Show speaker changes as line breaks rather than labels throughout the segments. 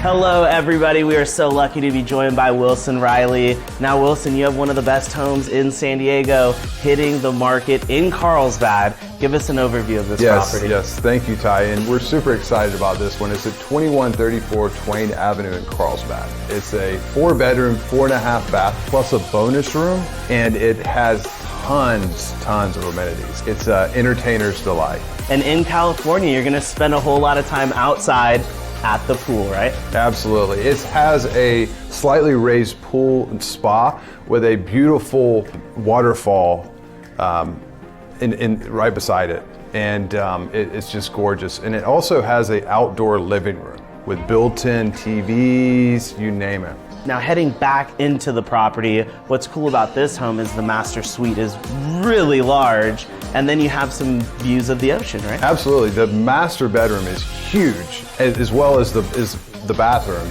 Hello, everybody. We are so lucky to be joined by Wilson Riley. Now, Wilson, you have one of the best homes in San Diego hitting the market in Carlsbad. Give us an overview of this property.
Yes, thank you, Ty. And we're super excited about this one. It's at 2134 Twain Avenue in Carlsbad. It's a 4-bedroom, 4.5 bath, plus a bonus room, and it has tons of amenities. It's an entertainer's delight.
And in California, you're going to spend a whole lot of time outside at the pool, right?
Absolutely. It has a slightly raised pool and spa with a beautiful waterfall right beside it. And it's just gorgeous. And it also has an outdoor living room with built-in TVs, you name it.
Now, heading back into the property, what's cool about this home is the master suite is really large, and then you have some views of the ocean, right?
Absolutely. The master bedroom is huge, as well as the bathroom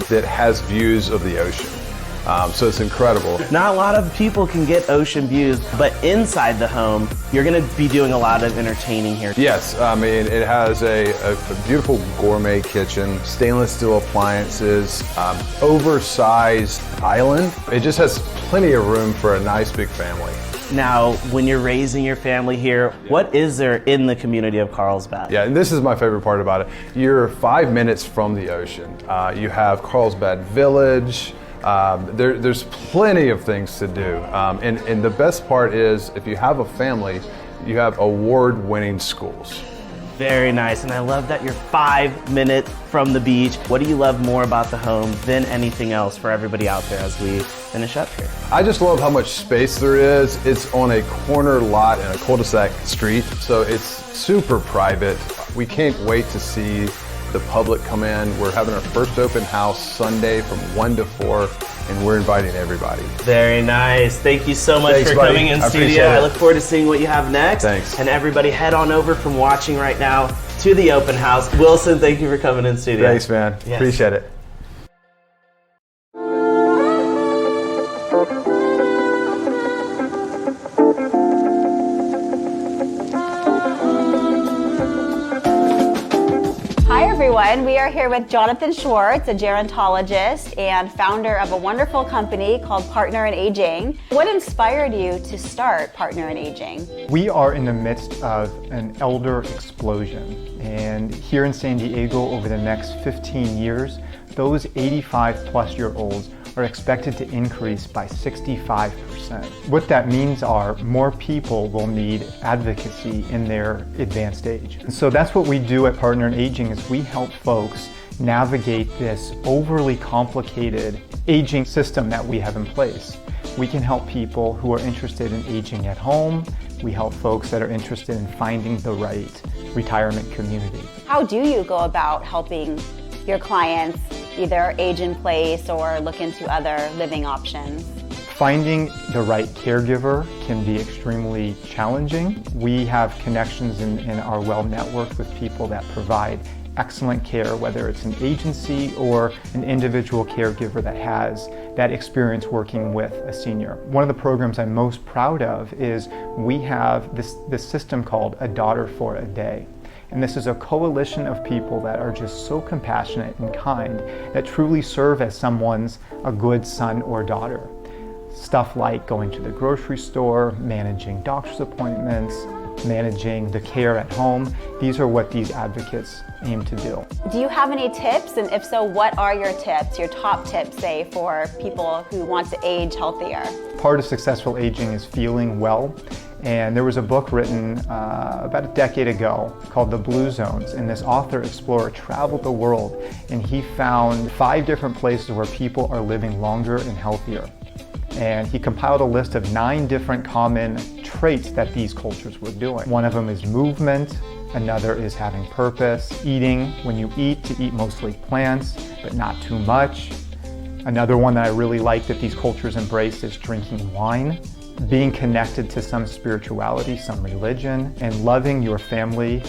that has views of the ocean. So it's incredible.
Not a lot of people can get ocean views, but inside the home, you're going to be doing a lot of entertaining here.
Yes, I mean, it has a beautiful gourmet kitchen, stainless steel appliances, oversized island. It just has plenty of room for a nice big family.
Now, when you're raising your family here, what is there in the community of Carlsbad?
Yeah, and this is my favorite part about it. You're 5 minutes from the ocean. You have Carlsbad Village. There's plenty of things to do. And the best part is, if you have a family, you have award-winning schools.
Very nice, and I love that you're 5 minutes from the beach. What do you love more about the home than anything else for everybody out there as we finish up here?
I just love how much space there is. It's on a corner lot in a cul-de-sac street, so it's super private. We can't wait to see the public come in. We're having our first open house Sunday from 1 to 4, and we're inviting everybody.
Very nice. Thank you so much
Thanks,
for
buddy.
coming in
I
studio. I look
appreciate it.
forward to seeing what you have next.
Thanks.
And everybody head on over from watching right now to the open house. Wilson, thank you for coming in studio.
Thanks, man.
Yes.
Appreciate it.
Hi everyone, we are here with Jonathan Schwartz, a gerontologist and founder of a wonderful company called Partner in Aging. What inspired you to start Partner in Aging?
We are in the midst of an elder explosion, and here in San Diego over the next 15 years, those 85-plus-year-olds are expected to increase by 65%. What that means are more people will need advocacy in their advanced age. And so that's what we do at Partner in Aging, is we help folks navigate this overly complicated aging system that we have in place. We can help people who are interested in aging at home. We help folks that are interested in finding the right retirement community.
How do you go about helping your clients either age in place or look into other living options?
Finding the right caregiver can be extremely challenging. We have connections in our well network with people that provide excellent care, whether it's an agency or an individual caregiver that has that experience working with a senior. One of the programs I'm most proud of is we have this system called A Daughter for a Day. And this is a coalition of people that are just so compassionate and kind that truly serve as someone's a good son or daughter. Stuff like going to the grocery store, managing doctor's appointments, managing the care at home. These are what these advocates aim to do.
Do you have any tips? And if so, what are your tips, your top tips, say, for people who want to age healthier?
Part of successful aging is feeling well. And there was a book written about a decade ago called The Blue Zones, and this author explorer traveled the world and he found 5 different places where people are living longer and healthier. And he compiled a list of 9 different common traits that these cultures were doing. One of them is movement, another is having purpose, eating, when you eat, to eat mostly plants, but not too much. Another one that I really like that these cultures embrace is drinking wine, being connected to some spirituality, some religion, and loving your family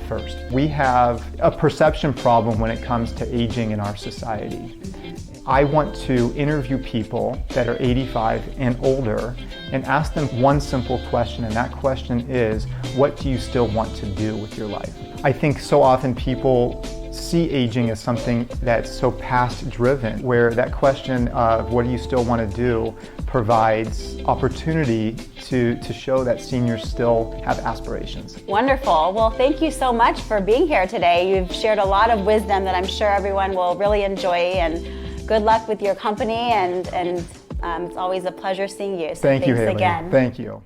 first. We have a perception problem when it comes to aging in our society. I want to interview people that are 85 and older and ask them one simple question, and that question is, what do you still want to do with your life? I think so often people see aging as something that's so past driven, where that question of what do you still want to do provides opportunity to show that seniors still have aspirations.
Wonderful. Well, thank you so much for being here today. You've shared a lot of wisdom that I'm sure everyone will really enjoy, and good luck with your company, and it's always a pleasure seeing you. So
Thank you,
thanks
Haley.
again.
Thank you.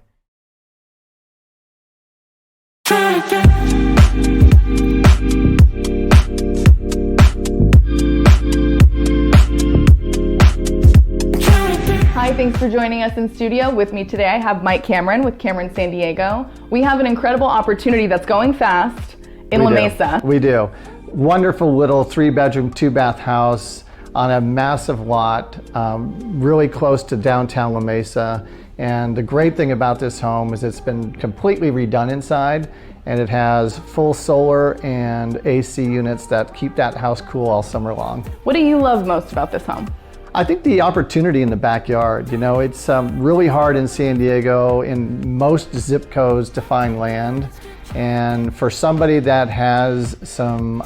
Hi, thanks for joining us in studio. With me today, I have Mike Cameron with Cameron San Diego. We have an incredible opportunity that's going fast in La Mesa.
We do. Wonderful little 3-bedroom, 2-bath house on a massive lot, really close to downtown La Mesa. And the great thing about this home is it's been completely redone inside, and it has full solar and AC units that keep that house cool all summer long.
What do you love most about this home?
I think the opportunity in the backyard. You know, it's really hard in San Diego, in most zip codes, to find land. And for somebody that has some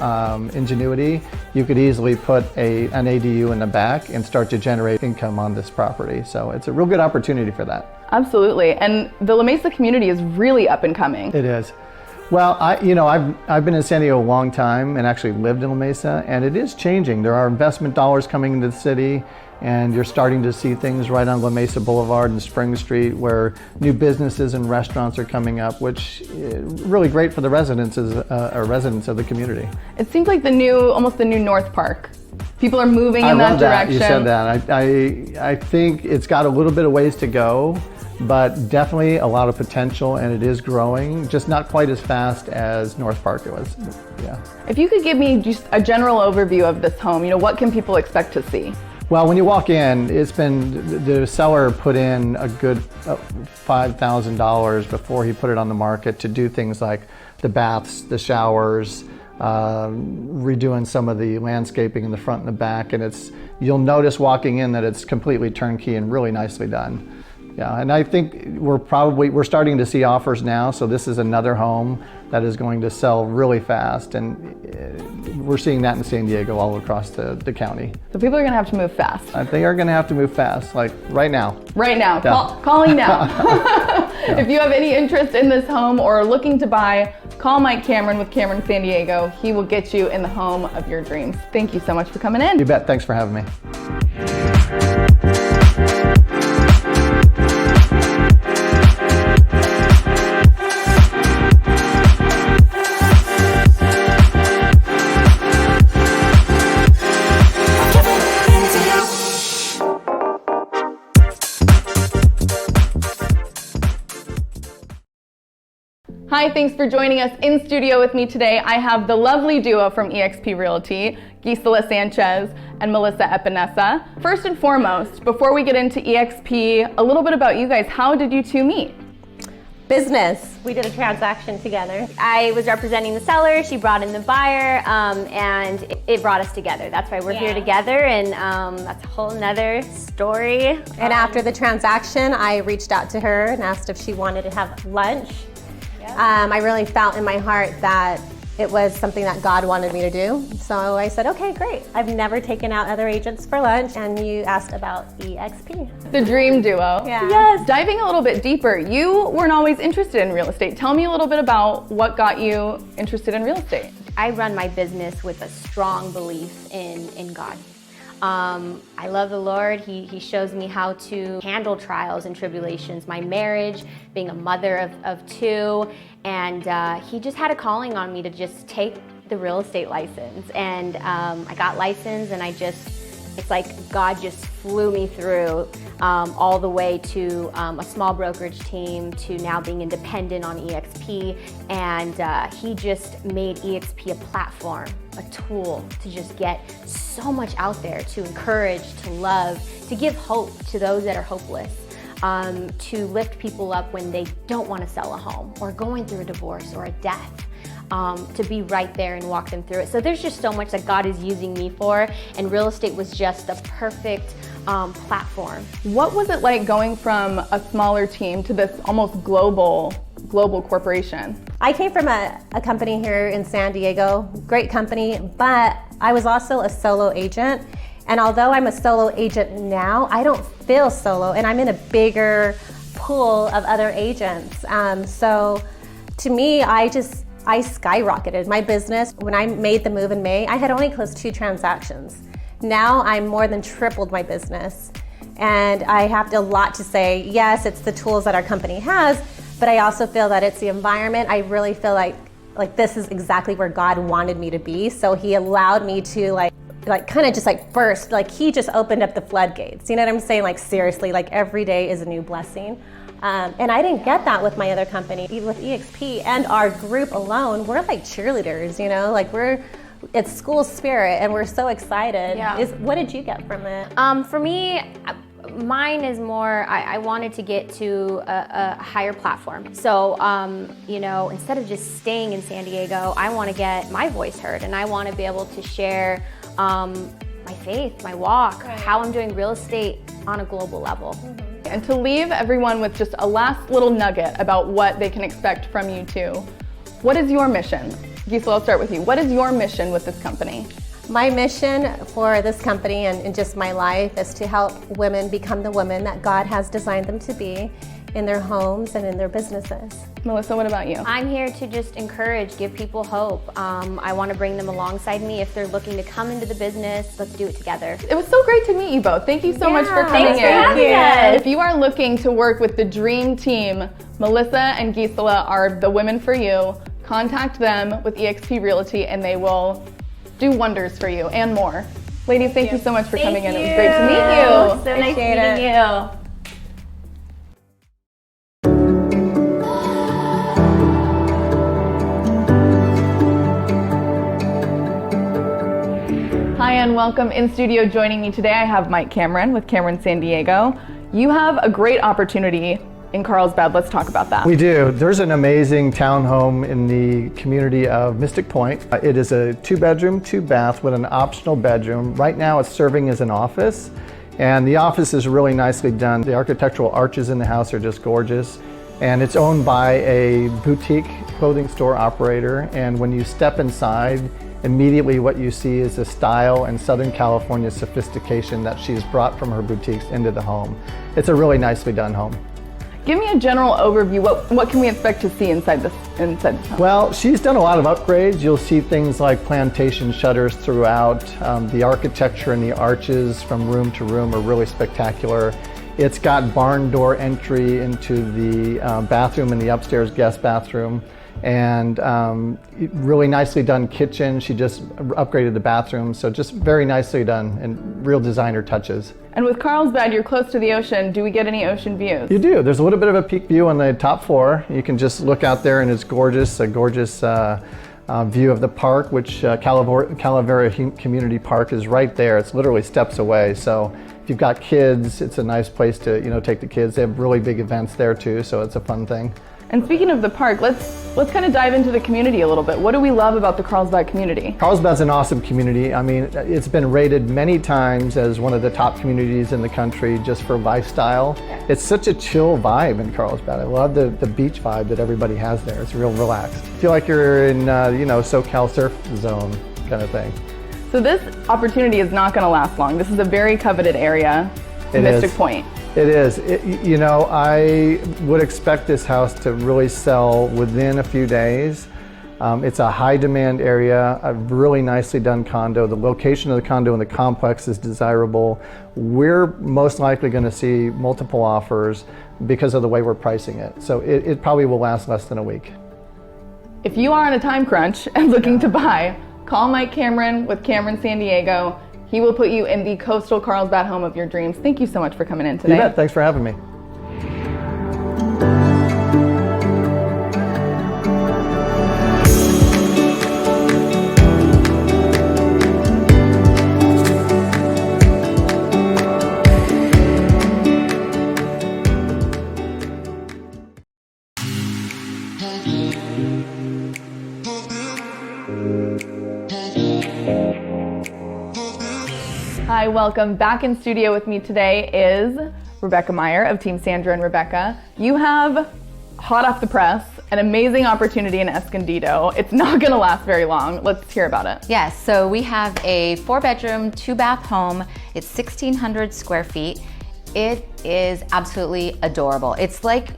ingenuity, you could easily put an ADU in the back and start to generate income on this property. So it's a real good opportunity for that.
Absolutely. And the La Mesa community is really up and coming.
It is. Well, I've been in San Diego a long time and actually lived in La Mesa, and it is changing. There are investment dollars coming into the city, and you're starting to see things right on La Mesa Boulevard and Spring Street where new businesses and restaurants are coming up, which is really great for the residents of the community.
It seems like almost the new North Park. People are moving in that direction.
You said that. I think it's got a little bit of ways to go, but definitely a lot of potential, and it is growing, just not quite as fast as North Park was. Yeah.
If you could give me just a general overview of this home, what can people expect to see?
Well, when you walk in, the seller put in a good $5,000 before he put it on the market to do things like the baths, the showers, redoing some of the landscaping in the front and the back, and you'll notice walking in that it's completely turnkey and really nicely done. Yeah, and I think we're starting to see offers now, so this is another home that is going to sell really fast, and we're seeing that in San Diego all across the county.
So people are going to have to move fast.
They are going to have to move fast, like right now.
Right now,
Yeah.
calling now. If you have any interest in this home or are looking to buy, call Mike Cameron with Cameron San Diego. He will get you in the home of your dreams. Thank you so much for coming in.
You bet. Thanks for having me.
Hi, thanks for joining us in studio with me today. I have the lovely duo from eXp Realty, Gisela Sanchez and Melissa Epinesa. First and foremost, before we get into eXp, a little bit about you guys. How did you two meet?
Business. We did a transaction together. I was representing the seller, she brought in the buyer, and it brought us together. That's why we're here together, and that's a whole nother story. And after the transaction, I reached out to her and asked if she wanted to have lunch. I really felt in my heart that it was something that God wanted me to do. So I said, okay, great. I've never taken out other agents for lunch, and you asked about eXp.
The dream duo.
Yeah.
Yes. Diving a little bit deeper, you weren't always interested in real estate. Tell me a little bit about what got you interested in real estate.
I run my business with a strong belief in God. I love the Lord. He shows me how to handle trials and tribulations, my marriage, being a mother of two, and he just had a calling on me to just take the real estate license. And I got licensed, and it's like God just flew me through all the way to a small brokerage team to now being independent on eXp. And he just made eXp a platform, a tool to just get so much out there, to encourage, to love, to give hope to those that are hopeless. To lift people up when they don't want to sell a home or going through a divorce or a death. To be right there and walk them through it. So there's just so much that God is using me for, and real estate was just the perfect platform.
What was it like going from a smaller team to this almost global global corporation?
I came from a company here in San Diego, great company, but I was also a solo agent. And although I'm a solo agent now, I don't feel solo, and I'm in a bigger pool of other agents. So to me, I skyrocketed my business. When I made the move in May, I had only closed 2 transactions. Now I'm more than tripled my business. And I have a lot to say. Yes, it's the tools that our company has, but I also feel that it's the environment. I really feel like this is exactly where God wanted me to be. So he allowed me to kind of just burst, he just opened up the floodgates. You know what I'm saying? Seriously, every day is a new blessing. And I didn't get that with my other company. With EXP and our group alone, we're like cheerleaders, you know? It's school spirit, and we're so excited.
Yeah.
What did you get from it?
For me, mine is more, I wanted to get to a higher platform. So, instead of just staying in San Diego, I want to get my voice heard, and I want to be able to share my faith, my walk, how I'm doing real estate on a global level.
And to leave everyone with just a last little nugget about what they can expect from you too, what is your mission? Gisela, I'll start with you. What is your mission with this company?
My mission for this company and just my life is to help women become the women that God has designed them to be in their homes and in their businesses.
Melissa, what about you?
I'm here to just encourage, give people hope. I want to bring them alongside me. If they're looking to come into the business, let's do it together.
It was so great to meet you both. Thank you so much for coming
Thanks for having us.
If you are looking to work with the dream team, Melissa and Gisela are the women for you. Contact them with eXp Realty and they will do wonders for you and more. Ladies, thank you so much for coming in. It was great to meet you.
So nice meeting you.
Hi and welcome. In studio joining me today, I have Mike Cameron with Cameron San Diego. You have a great opportunity in Carlsbad. Let's talk about that.
We do. There's an amazing townhome in the community of Mystic Point. It is a 2-bedroom, 2-bath with an optional bedroom. Right now it's serving as an office, and the office is really nicely done. The architectural arches in the house are just gorgeous, and it's owned by a boutique clothing store operator. And when you step inside, immediately what you see is the style and Southern California sophistication that she's brought from her boutiques into the home. It's a really nicely done home.
Give me a general overview. What can we expect to see inside this home?
Well, she's done a lot of upgrades. You'll see things like plantation shutters throughout. The architecture and the arches from room to room are really spectacular. It's got barn door entry into the bathroom in the upstairs guest bathroom, and really nicely done kitchen. She just upgraded the bathroom, so just very nicely done and real designer touches.
And with Carlsbad, you're close to the ocean. Do we get any ocean views?
You do. There's a little bit of a peak view on the top floor. You can just look out there and it's gorgeous, a gorgeous view of the park, which Calavera Community Park is right there. It's literally steps away. So if you've got kids, it's a nice place to take the kids. They have really big events there too, so it's a fun thing.
And speaking of the park, let's kind of dive into the community a little bit. What do we love about the Carlsbad community?
Carlsbad's an awesome community. I mean, it's been rated many times as one of the top communities in the country just for lifestyle. It's such a chill vibe in Carlsbad. I love the beach vibe that everybody has there. It's real relaxed. I feel like you're in, SoCal surf zone kind of thing.
So this opportunity is not going to last long. This is a very coveted area, Mystic Point.
It is. I would expect this house to really sell within a few days. It's a high demand area, a really nicely done condo. The location of the condo in the complex is desirable. We're most likely going to see multiple offers because of the way we're pricing it. So it probably will last less than a week.
If you are on a time crunch and looking to buy, call Mike Cameron with Cameron San Diego. He will put you in the coastal Carlsbad home of your dreams. Thank you so much for coming in today.
You bet. Thanks for having me.
Hi, welcome. Back in studio with me today is Rebecca Meyer of Team Sandra and Rebecca. You have, hot off the press, an amazing opportunity in Escondido. It's not gonna last very long. Let's hear about it.
Yes, so we have a 4-bedroom, 2-bath home. It's 1,600 square feet. It is absolutely adorable. It's like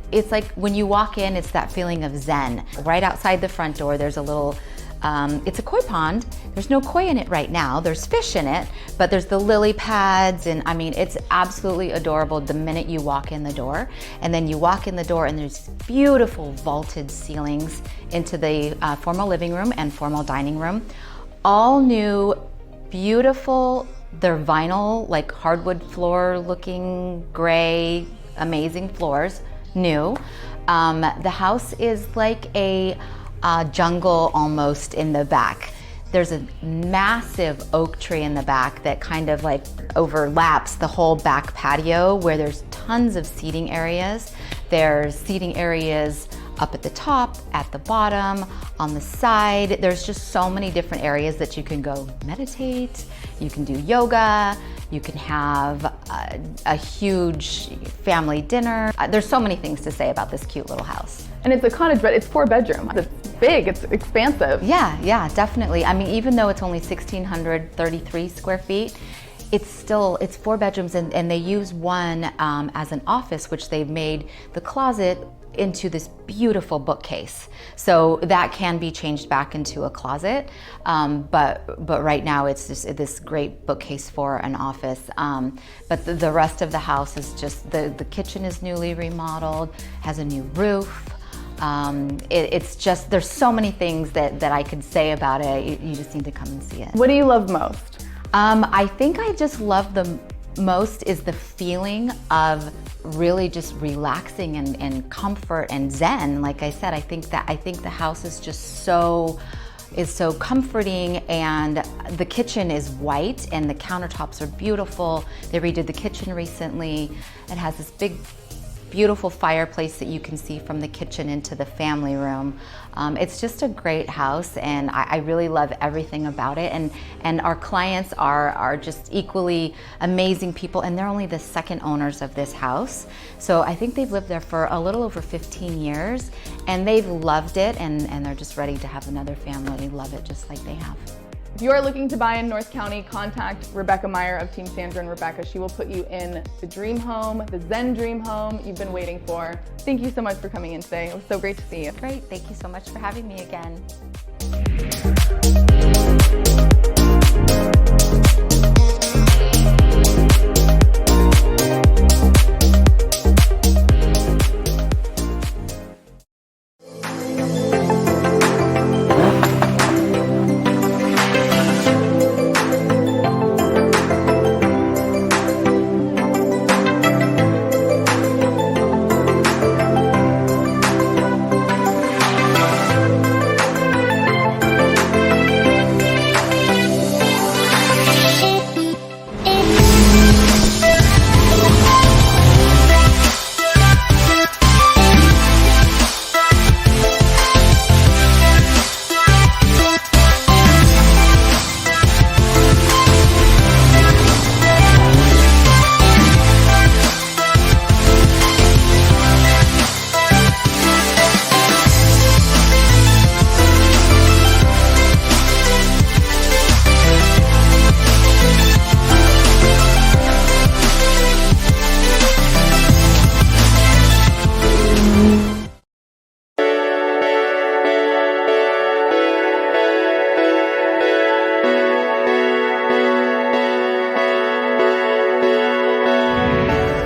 when you walk in, it's that feeling of zen. Right outside the front door, there's a little, it's a koi pond. There's no koi in it right now. There's fish in it, but there's the lily pads, and I mean, it's absolutely adorable the minute you walk in the door. And then you walk in the door and there's beautiful vaulted ceilings into the formal living room and formal dining room. All new, beautiful, they're vinyl, like hardwood floor looking gray, amazing floors, new. The house is like a jungle almost in the back. There's a massive oak tree in the back that kind of like overlaps the whole back patio where there's tons of seating areas. There's seating areas up at the top, at the bottom, on the side. There's just so many different areas that you can go meditate, you can do yoga, you can have a huge family dinner. There's so many things to say about this cute little house.
And it's a cottage, but it's 4 bedrooms. It's big, it's expansive.
Yeah, definitely. I mean, even though it's only 1,633 square feet, it's 4 bedrooms, and they use one as an office, which they've made the closet into this beautiful bookcase. So that can be changed back into a closet, but right now it's just this great bookcase for an office. But the rest of the house is just, the kitchen is newly remodeled, has a new roof. It's just, there's so many things that I could say about it. You just need to come and see it.
What do you love most?
I think I just love the most is the feeling of really just relaxing and comfort and zen. Like I said, I think the house is just so comforting, and the kitchen is white and the countertops are beautiful. They redid the kitchen recently. It has this big, beautiful fireplace that you can see from the kitchen into the family room. It's just a great house, and I really love everything about it. And our clients are just equally amazing people, and they're only the second owners of this house. So I think they've lived there for a little over 15 years, and they've loved it, and they're just ready to have another family love it just like they have.
If you are looking to buy in North County, contact Rebecca Meyer of Team Sandra and Rebecca. She will put you in the dream home, the Zen dream home you've been waiting for. Thank you so much for coming in today. It was so great to see you.
Great, thank you so much for having me again.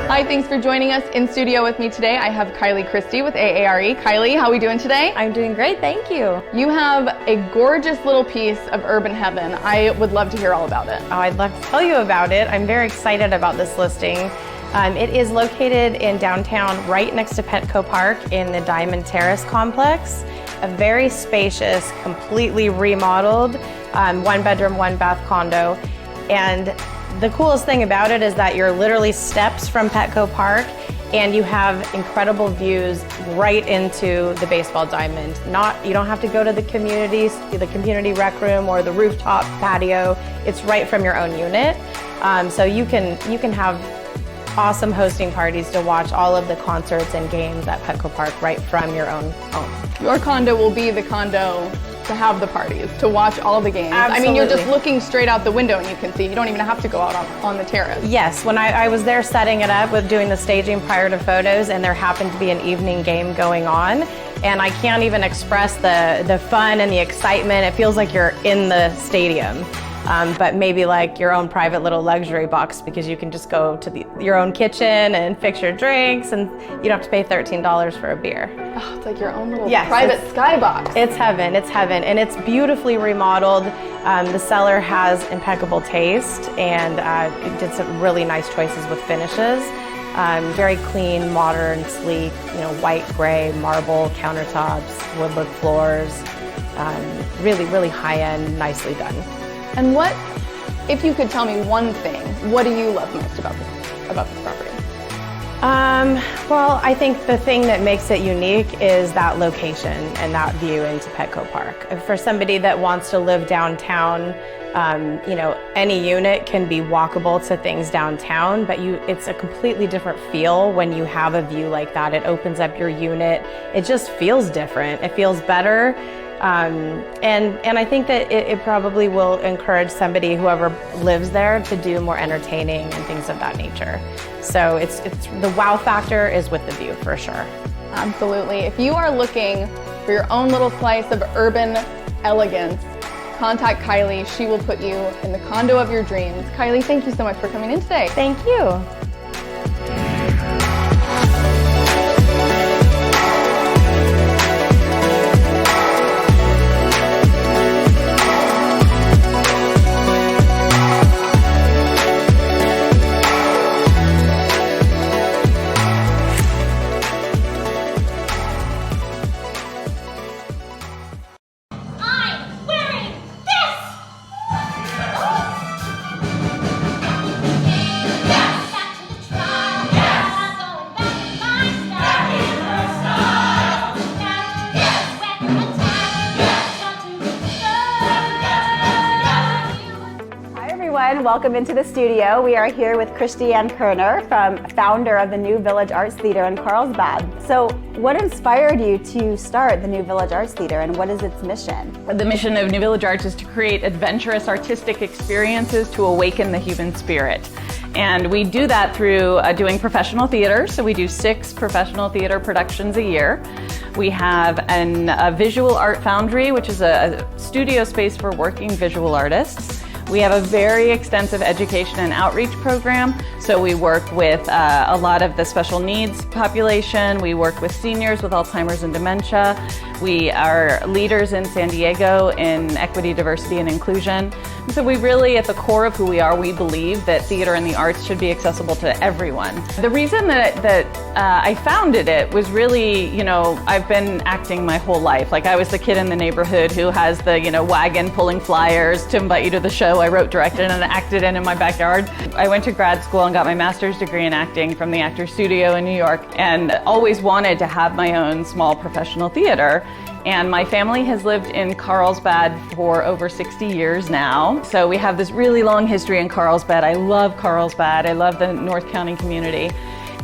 Hi, thanks for joining us. In studio with me today, I have Kylie Christie with AARE. Kylie, how are we doing today?
I'm doing great, thank you.
You have a gorgeous little piece of urban heaven. I would love to hear all about it.
Oh, I'd love to tell you about it. I'm very excited about this listing. It is located in downtown, right next to Petco Park in the Diamond Terrace complex. A very spacious, completely remodeled, 1-bedroom, 1-bath condo. And the coolest thing about it is that you're literally steps from Petco Park, and you have incredible views right into the baseball diamond. You don't have to go to the community rec room or the rooftop patio. It's right from your own unit. So you can have awesome hosting parties to watch all of the concerts and games at Petco Park right from your own home.
Your condo will be the condo to have the parties, to watch all the games.
Absolutely.
I mean, you're just looking straight out the window and you can see. You don't even have to go out on the terrace.
Yes, when I was there setting it up with doing the staging prior to photos, and there happened to be an evening game going on, and I can't even express the fun and the excitement. It feels like you're in the stadium. But maybe like your own private little luxury box, because you can just go to your own kitchen and fix your drinks, and you don't have to pay $13 for a beer.
Oh, it's like your own little
Yes,
private skybox.
It's heaven, and it's beautifully remodeled. The seller has impeccable taste, and it did some really nice choices with finishes. Very clean, modern, sleek, white, gray, marble countertops, wood look floors. Really, really high-end, nicely done.
And what, if you could tell me one thing, what do you love most about this property?
Well, I think the thing that makes it unique is that location and that view into Petco Park. For somebody that wants to live downtown, any unit can be walkable to things downtown, but it's a completely different feel when you have a view like that. It opens up your unit. It just feels different. It feels better. And I think that it probably will encourage somebody, whoever lives there, to do more entertaining and things of that nature. So it's the wow factor is with the view for sure.
Absolutely. If you are looking for your own little slice of urban elegance, contact Kylie. She will put you in the condo of your dreams. Kylie, thank you so much for coming in today.
Thank you.
Welcome into the studio. We are here with Christiane Kerner, founder of the New Village Arts Theater in Carlsbad. So what inspired you to start the New Village Arts Theater, and what is its mission?
The mission of New Village Arts is to create adventurous artistic experiences to awaken the human spirit. And we do that through doing professional theater. So we do 6 professional theater productions a year. We have a visual art foundry, which is a studio space for working visual artists. We have a very extensive education and outreach program. So we work with a lot of the special needs population. We work with seniors with Alzheimer's and dementia. We are leaders in San Diego in equity, diversity, and inclusion. And so we really, at the core of who we are, we believe that theater and the arts should be accessible to everyone. The reason that I founded it was really, I've been acting my whole life. Like, I was the kid in the neighborhood who has the, wagon pulling flyers to invite you to the show I wrote, directed, and acted in my backyard. I went to grad school and got my master's degree in acting from the Actors Studio in New York, and always wanted to have my own small professional theater. And my family has lived in Carlsbad for over 60 years now. So we have this really long history in Carlsbad. I love Carlsbad. I love the North County community.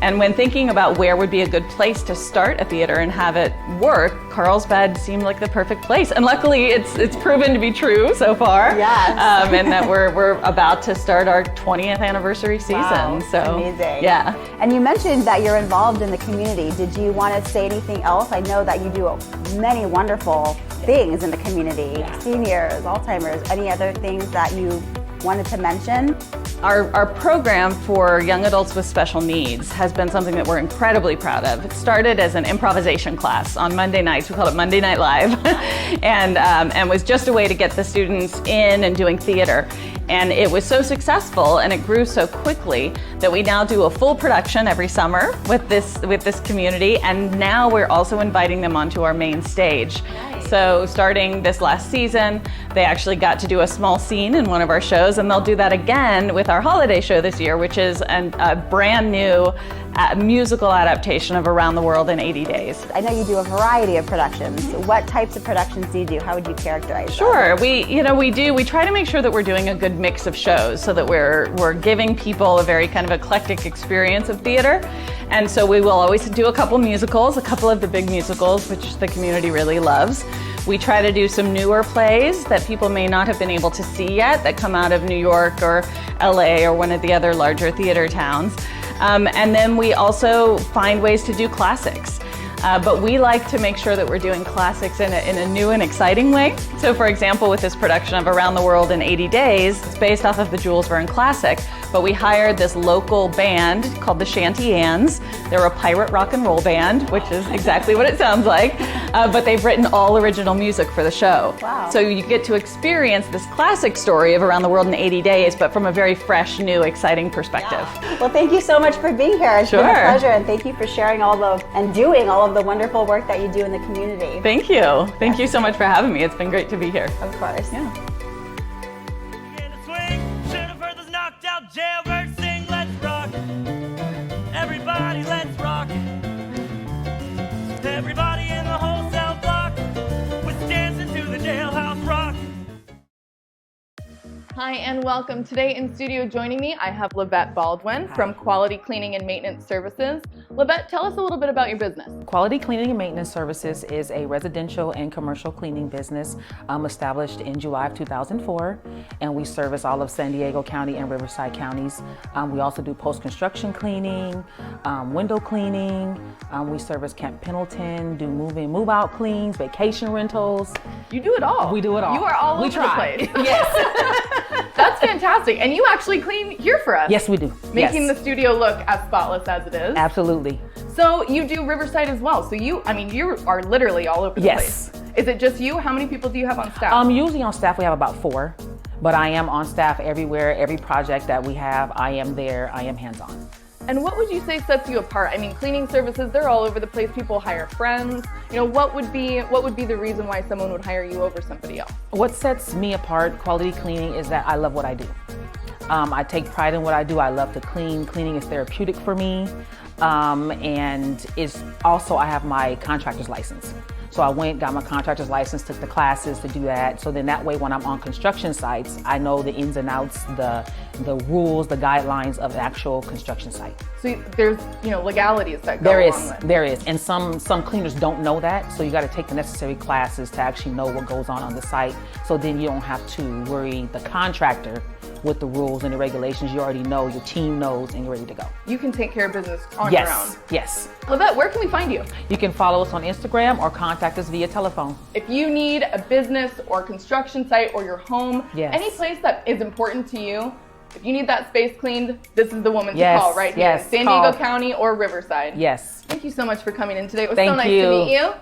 And when thinking about where would be a good place to start a theater and have it work, Carlsbad seemed like the perfect place. And luckily, it's proven to be true so far.
Yes.
And that we're about to start our 20th anniversary season.
Wow,
so
amazing.
Yeah.
And you mentioned that you're involved in the community. Did you want to say anything else? I know that you do many wonderful things in the community. Seniors, Alzheimer's, any other things that you wanted to mention?
Our program for young adults with special needs has been something that we're incredibly proud of. It started as an improvisation class on Monday nights. We called it Monday Night Live, and was just a way to get the students in and doing theater. And it was so successful and it grew so quickly that we now do a full production every summer with this community, and now we're also inviting them onto our main stage. Nice. So starting this last season, they actually got to do a small scene in one of our shows, and they'll do that again with our holiday show this year, which is a brand new musical adaptation of Around the World in 80 Days.
I know you do a variety of productions. What types of productions do you do? How would you characterize them?
Sure, we try to make sure that we're doing a good mix of shows so that we're giving people a very kind of eclectic experience of theater. And so we will always do a couple musicals, a couple of the big musicals, which the community really loves. We try to do some newer plays that people may not have been able to see yet that come out of New York or LA or one of the other larger theater towns. And then we also find ways to do classics. But we like to make sure that we're doing classics in a new and exciting way. So for example, with this production of Around the World in 80 Days, it's based off of the Jules Verne classic, but we hired this local band called the Shanty Anns. They're a pirate rock and roll band, which is exactly what it sounds like, but they've written all original music for the show.
Wow.
So you get to experience this classic story of Around the World in 80 Days, but from a very fresh, new, exciting perspective.
Well, thank you so much for being here. It's been a
Sure.
pleasure, and thank you for sharing doing all of the wonderful work that you do in the community.
Thank you. Thank you so much for having me. It's been great to be here.
Of course.
Yeah.
Jailbird sing, let's rock. Everybody, let's rock. Everybody in the wholesale block was dancing to the jailhouse rock.
Hi and welcome. Today in studio joining me, I have Livette Baldwin from Quality Cleaning and Maintenance Services. Livette, tell us a little bit about your business.
Quality Cleaning and Maintenance Services is a residential and commercial cleaning business established in July of 2004, and we service all of San Diego County and Riverside counties. We also do post-construction cleaning, window cleaning. We service Camp Pendleton, do move-in, move-out cleans, vacation rentals.
You do it all.
We do it all.
You are all
we
over
try.
the place. Yes. That's fantastic. And you actually clean here for us.
Yes, we do.
Making
yes.
the studio look as spotless as it is.
Absolutely.
So you do Riverside as well. So you are literally all over the
Yes.
place. Is it just you? How many people do you have on staff?
Usually on staff we have about 4, but I am on staff everywhere. Every project that we have, I am there. I am hands-on.
And what would you say sets you apart? I mean, cleaning services, they're all over the place. People hire friends. You know, what would be the reason why someone would hire you over somebody else?
What sets me apart, Quality Cleaning, is that I love what I do. I take pride in what I do. I love to clean. Cleaning is therapeutic for me. And it's also, I have my contractor's license. So I went, got my contractor's license, took the classes to do that. So then that way when I'm on construction sites, I know the ins and outs, the rules, the guidelines of the actual construction site.
So there's, legalities that go along with.
There is. And some cleaners don't know that. So you got to take the necessary classes to actually know what goes on the site. So then you don't have to worry the contractor with the rules and the regulations. You already know, your team knows, and you're ready to go.
You can take care of business on your own.
Yes.
Livette, where can we find you?
You can follow us on Instagram or contact us via telephone.
If you need a business or construction site or your home,
Yes.
any place that is important to you, if you need that space cleaned, this is the woman to call right here.
Yes.
San Diego County or Riverside.
Yes.
Thank you so much for coming in today. It was
Thank
so nice
you.
to meet you.